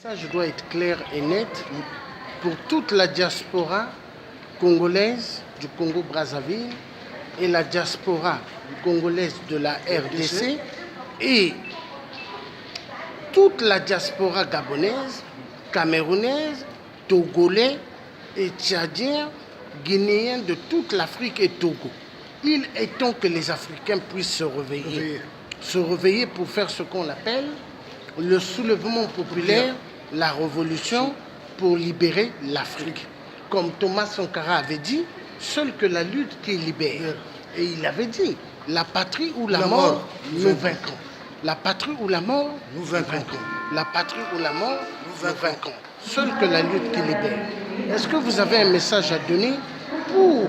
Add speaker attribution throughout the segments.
Speaker 1: message doit être clair et net pour toute la diaspora congolaise du Congo-Brazzaville et la diaspora congolaise de la RDC et toute la diaspora gabonaise, camerounaise, togolais et tchadien, guinéen de toute l'Afrique et Togo. Il est temps que les Africains puissent se réveiller. Se réveiller pour faire ce qu'on appelle le soulèvement populaire, la révolution pour libérer l'Afrique. Comme Thomas Sankara avait dit, seule que la lutte qui libère. Et il avait dit, la patrie ou la mort, nous vaincrons. La patrie ou la mort, nous vaincrons. La patrie ou la mort, nous vaincrons. Seule que la lutte qui libère. Est-ce que vous avez un message à donner pour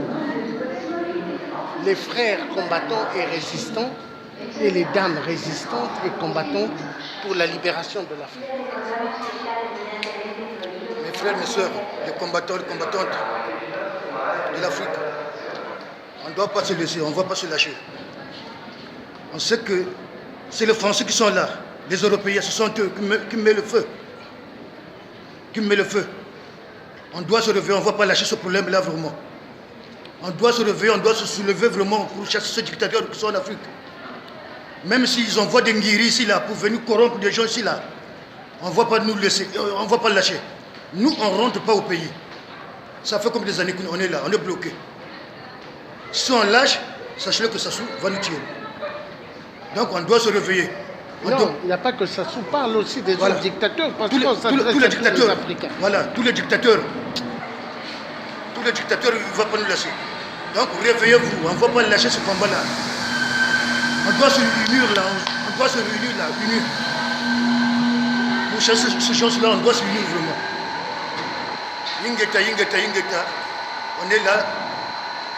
Speaker 1: les frères combattants et résistants et les dames résistantes et combattantes pour la libération de l'Afrique?
Speaker 2: Mes frères, mes soeurs, les combattants et combattantes de l'Afrique, on ne doit pas se laisser, on ne va pas se lâcher. On sait que c'est les Français qui sont là, les Européens, ce sont eux qui mettent le feu. Qui met le feu. On doit se réveiller, on ne va pas lâcher ce problème-là vraiment. On doit se réveiller, on doit se soulever vraiment pour chasser ces dictateurs qui sont en Afrique. Même s'ils envoient des Ngiri ici là pour venir corrompre des gens ici là, on ne va pas nous laisser, on ne va pas lâcher. Nous, on ne rentre pas au pays. Ça fait comme des années qu'on est là, on est bloqué. Si on lâche, sachez que Sassou va nous tuer. Donc on doit se réveiller.
Speaker 1: Non, il n'y a pas que Sassou, parle aussi des autres dictateurs, parce qu'on s'adresse
Speaker 2: tous les dictateurs,
Speaker 1: Africains.
Speaker 2: Voilà, tous les dictateurs, ils ne vont pas nous lâcher. Donc réveillez-vous, on ne va pas lâcher ce combat-là. On doit se réunir là, unis. Pour chasser ces choses-là, on doit se unir vraiment. Yingeta, on est là,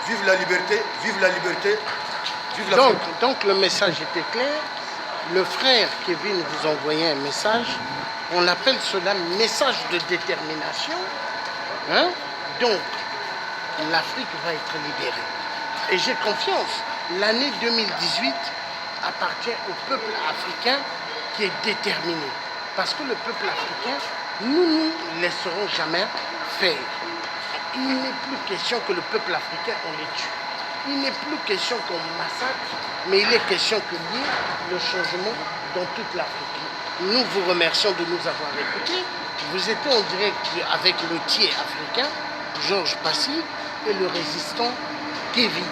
Speaker 2: vive la liberté, vive l'Afrique.
Speaker 1: Donc le message était clair. Le frère Kevin vous envoyait un message. On appelle cela message de détermination. Hein? Donc, l'Afrique va être libérée. Et j'ai confiance. L'année 2018 appartient au peuple africain qui est déterminé. Parce que le peuple africain, nous ne laisserons jamais faire. Il n'est plus question que le peuple africain, on les tue. Il n'est plus question qu'on massacre, mais il est question qu'il y ait le changement dans toute l'Afrique. Nous vous remercions de nous avoir écoutés. Vous étiez en direct avec le tiers africain, Georges Passy, et le résistant Kevin.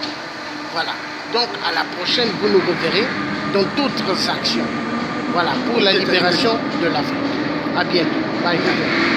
Speaker 1: Voilà. Donc à la prochaine, vous nous reverrez dans d'autres actions. Voilà, pour la libération de l'Afrique. À bientôt. Bye bye.